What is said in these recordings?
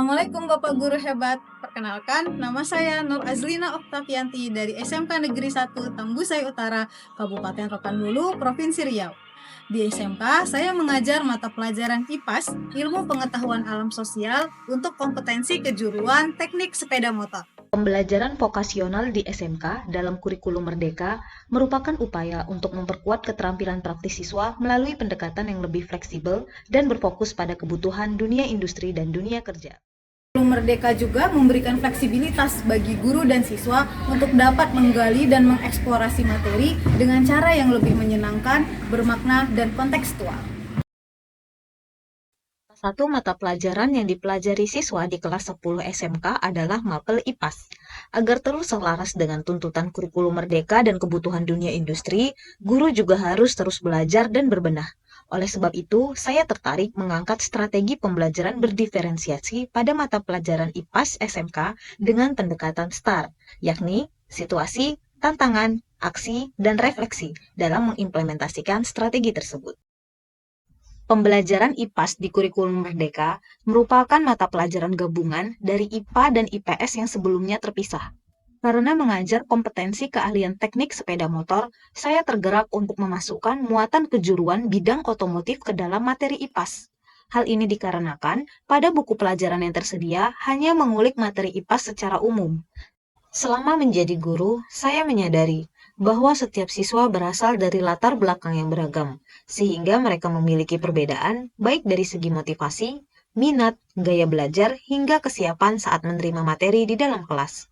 Assalamualaikum Bapak Guru hebat. Perkenalkan, nama saya Nur Azlina Oktavianti dari SMK Negeri 1 Tambusai Utara, Kabupaten Rokan-Hulu, Provinsi Riau. Di SMK, saya mengajar mata pelajaran IPAS, Ilmu Pengetahuan Alam Sosial, untuk kompetensi kejuruan teknik sepeda motor. Pembelajaran vokasional di SMK dalam kurikulum Merdeka merupakan upaya untuk memperkuat keterampilan praktis siswa melalui pendekatan yang lebih fleksibel dan berfokus pada kebutuhan dunia industri dan dunia kerja. Kurikulum Merdeka juga memberikan fleksibilitas bagi guru dan siswa untuk dapat menggali dan mengeksplorasi materi dengan cara yang lebih menyenangkan, bermakna, dan kontekstual. Satu mata pelajaran yang dipelajari siswa di kelas 10 SMK adalah mapel IPAS. Agar terus selaras dengan tuntutan kurikulum Merdeka dan kebutuhan dunia industri, guru juga harus terus belajar dan berbenah. Oleh sebab itu, saya tertarik mengangkat strategi pembelajaran berdiferensiasi pada mata pelajaran IPAS SMK dengan pendekatan STAR, yakni situasi, tantangan, aksi, dan refleksi dalam mengimplementasikan strategi tersebut. Pembelajaran IPAS di kurikulum Merdeka merupakan mata pelajaran gabungan dari IPA dan IPS yang sebelumnya terpisah. Karena mengajar kompetensi keahlian teknik sepeda motor, saya tergerak untuk memasukkan muatan kejuruan bidang otomotif ke dalam materi IPAS. Hal ini dikarenakan pada buku pelajaran yang tersedia hanya mengulik materi IPAS secara umum. Selama menjadi guru, saya menyadari bahwa setiap siswa berasal dari latar belakang yang beragam, sehingga mereka memiliki perbedaan baik dari segi motivasi, minat, gaya belajar, hingga kesiapan saat menerima materi di dalam kelas.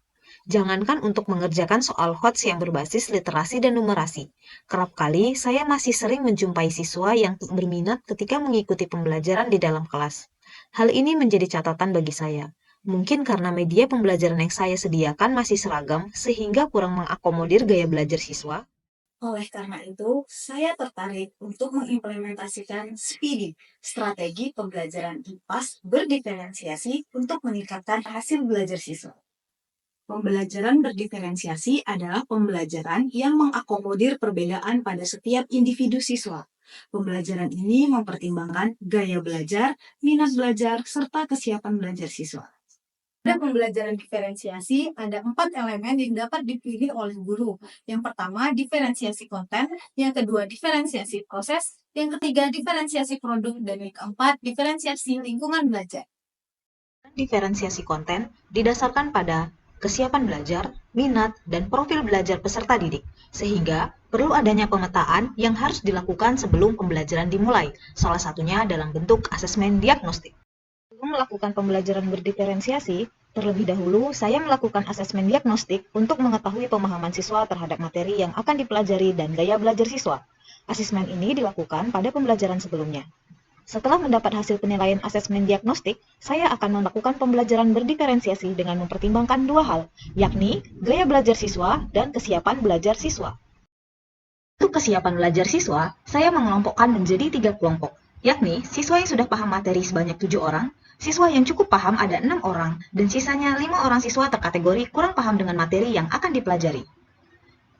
Jangankan untuk mengerjakan soal HOTS yang berbasis literasi dan numerasi, kerap kali saya masih sering menjumpai siswa yang tak berminat ketika mengikuti pembelajaran di dalam kelas. Hal ini menjadi catatan bagi saya. Mungkin karena media pembelajaran yang saya sediakan masih seragam, sehingga kurang mengakomodir gaya belajar siswa. Oleh karena itu, saya tertarik untuk mengimplementasikan SPIDI, strategi pembelajaran IPAS berdiferensiasi untuk meningkatkan hasil belajar siswa. Pembelajaran berdiferensiasi adalah pembelajaran yang mengakomodir perbedaan pada setiap individu siswa. Pembelajaran ini mempertimbangkan gaya belajar, minat belajar, serta kesiapan belajar siswa. Pada pembelajaran diferensiasi, ada 4 elemen yang dapat dipilih oleh guru. Yang pertama, diferensiasi konten. Yang kedua, diferensiasi proses. Yang ketiga, diferensiasi produk. Dan yang keempat, diferensiasi lingkungan belajar. Diferensiasi konten didasarkan pada kesiapan belajar, minat, dan profil belajar peserta didik, sehingga perlu adanya pemetaan yang harus dilakukan sebelum pembelajaran dimulai, salah satunya dalam bentuk asesmen diagnostik. Sebelum melakukan pembelajaran berdiferensiasi, terlebih dahulu saya melakukan asesmen diagnostik untuk mengetahui pemahaman siswa terhadap materi yang akan dipelajari dan gaya belajar siswa. Asesmen ini dilakukan pada pembelajaran sebelumnya. Setelah mendapat hasil penilaian asesmen diagnostik, saya akan melakukan pembelajaran berdiferensiasi dengan mempertimbangkan dua hal, yakni gaya belajar siswa dan kesiapan belajar siswa. Untuk kesiapan belajar siswa, saya mengelompokkan menjadi 3 kelompok, yakni siswa yang sudah paham materi sebanyak 7 orang, siswa yang cukup paham ada 6 orang, dan sisanya 5 orang siswa terkategori kurang paham dengan materi yang akan dipelajari.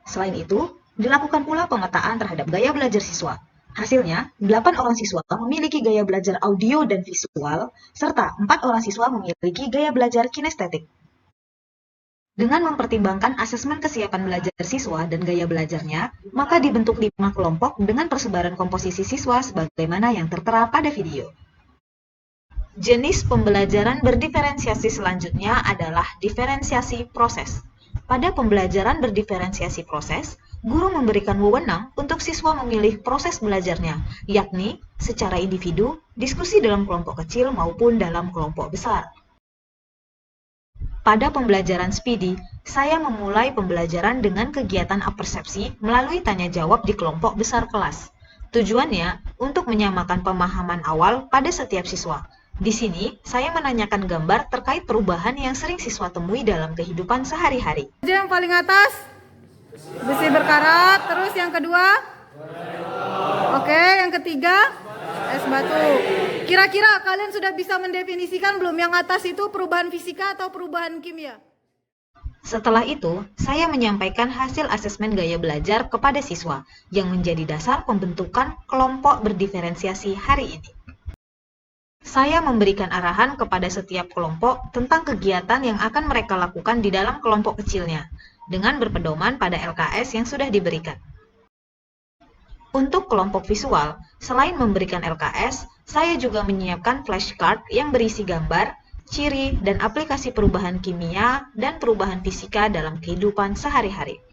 Selain itu, dilakukan pula pemetaan terhadap gaya belajar siswa. Hasilnya, 8 orang siswa memiliki gaya belajar audio dan visual, serta 4 orang siswa memiliki gaya belajar kinestetik. Dengan mempertimbangkan asesmen kesiapan belajar siswa dan gaya belajarnya, maka dibentuk 5 kelompok dengan persebaran komposisi siswa sebagaimana yang tertera pada video. Jenis pembelajaran berdiferensiasi selanjutnya adalah diferensiasi proses. Pada pembelajaran berdiferensiasi proses, guru memberikan wewenang untuk siswa memilih proses belajarnya, yakni secara individu, diskusi dalam kelompok kecil maupun dalam kelompok besar. Pada pembelajaran SPIDI, saya memulai pembelajaran dengan kegiatan apersepsi melalui tanya jawab di kelompok besar kelas. Tujuannya untuk menyamakan pemahaman awal pada setiap siswa. Di sini, saya menanyakan gambar terkait perubahan yang sering siswa temui dalam kehidupan sehari-hari. Yang paling atas, besi berkarat. Terus yang kedua, oke, yang ketiga, es batu. Kira-kira kalian sudah bisa mendefinisikan belum yang atas itu perubahan fisika atau perubahan kimia? Setelah itu, saya menyampaikan hasil asesmen gaya belajar kepada siswa yang menjadi dasar pembentukan kelompok berdiferensiasi hari ini. Saya memberikan arahan kepada setiap kelompok tentang kegiatan yang akan mereka lakukan di dalam kelompok kecilnya, dengan berpedoman pada LKS yang sudah diberikan. Untuk kelompok visual, selain memberikan LKS, saya juga menyiapkan flashcard yang berisi gambar, ciri, dan aplikasi perubahan kimia dan perubahan fisika dalam kehidupan sehari-hari.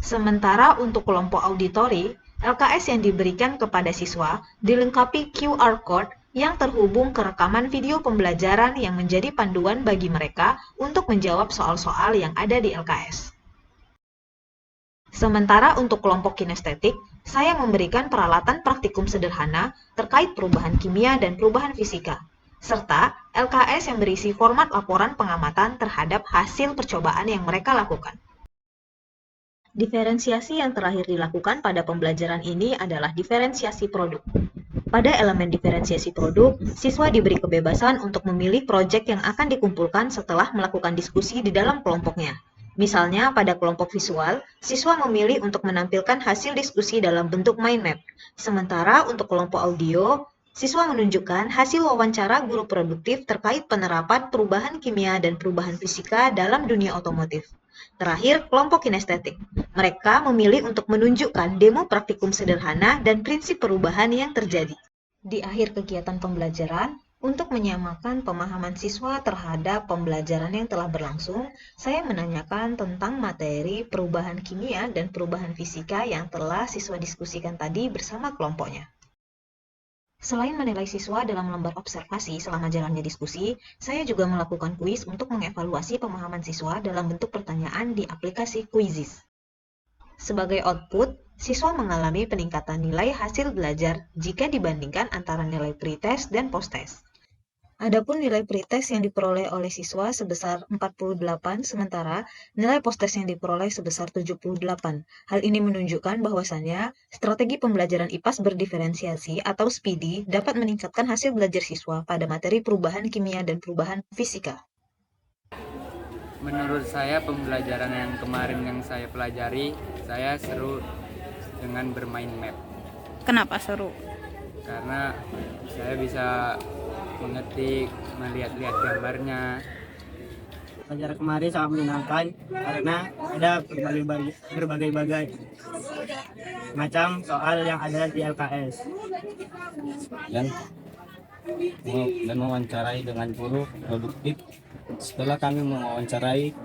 Sementara untuk kelompok auditori, LKS yang diberikan kepada siswa dilengkapi QR Code yang terhubung ke rekaman video pembelajaran yang menjadi panduan bagi mereka untuk menjawab soal-soal yang ada di LKS. Sementara untuk kelompok kinestetik, saya memberikan peralatan praktikum sederhana terkait perubahan kimia dan perubahan fisika, serta LKS yang berisi format laporan pengamatan terhadap hasil percobaan yang mereka lakukan. Diferensiasi yang terakhir dilakukan pada pembelajaran ini adalah diferensiasi produk. Pada elemen diferensiasi produk, siswa diberi kebebasan untuk memilih proyek yang akan dikumpulkan setelah melakukan diskusi di dalam kelompoknya. Misalnya, pada kelompok visual, siswa memilih untuk menampilkan hasil diskusi dalam bentuk mind map. Sementara untuk kelompok audio, siswa menunjukkan hasil wawancara guru produktif terkait penerapan perubahan kimia dan perubahan fisika dalam dunia otomotif. Terakhir, kelompok kinestetik. Mereka memilih untuk menunjukkan demo praktikum sederhana dan prinsip perubahan yang terjadi. Di akhir kegiatan pembelajaran, untuk menyamakan pemahaman siswa terhadap pembelajaran yang telah berlangsung, saya menanyakan tentang materi perubahan kimia dan perubahan fisika yang telah siswa diskusikan tadi bersama kelompoknya. Selain menilai siswa dalam lembar observasi selama jalannya diskusi, saya juga melakukan kuis untuk mengevaluasi pemahaman siswa dalam bentuk pertanyaan di aplikasi Quizzes. Sebagai output, siswa mengalami peningkatan nilai hasil belajar jika dibandingkan antara nilai pretest dan posttest. Adapun nilai pretest yang diperoleh oleh siswa sebesar 48, sementara nilai posttest yang diperoleh sebesar 78. Hal ini menunjukkan bahwasannya strategi pembelajaran IPAS berdiferensiasi atau SPIDI dapat meningkatkan hasil belajar siswa pada materi perubahan kimia dan perubahan fisika. Menurut saya pembelajaran yang kemarin yang saya pelajari, saya seru dengan bermain map. Kenapa seru? Karena saya bisa mengetik, melihat-lihat gambarnya. Pelajaran kemarin sangat menyenangkan karena ada berbagai macam soal yang ada di LKS. Dan mewawancarai dengan guru produktif. Setelah kami mewawancarai,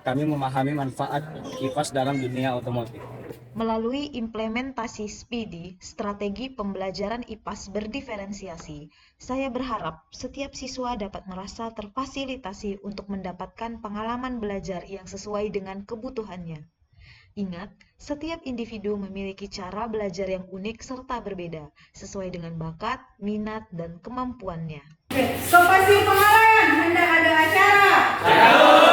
kami memahami manfaat IPAS dalam dunia otomotif. Melalui implementasi SPIDI, strategi pembelajaran IPAS berdiferensiasi, saya berharap setiap siswa dapat merasa terfasilitasi untuk mendapatkan pengalaman belajar yang sesuai dengan kebutuhannya. Ingat, setiap individu memiliki cara belajar yang unik serta berbeda, sesuai dengan bakat, minat, dan kemampuannya. Spasi pengalan, hendak ada acara.